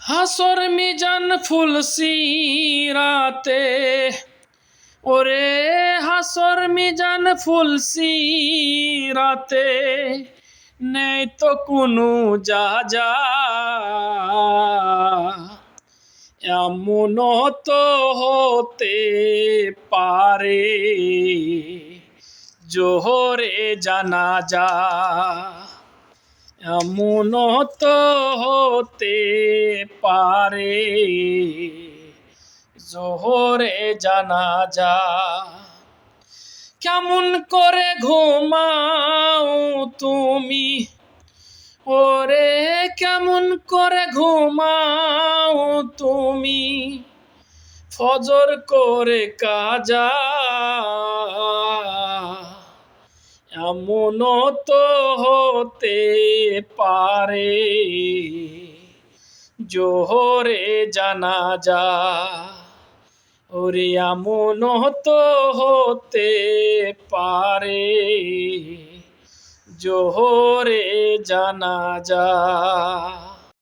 হাসর মিজান ফুলসি রাতে, ওরে হাসর মিজান ফুলসি রাতে, নেই তো কোনো যা এমন তো হতে পারে জোহরে জানাজা, এমন তো হতে পারে জোহরে জানাজা। কেমন করে ঘুমাও তুমি, ওরে কেমন করে ঘুমাও তুমি, ফজর করে কাজা, এমন তো হতে পারে জোহরে জানাজা, ওরে এমন তো হতে পারে জোহরে জানাজা।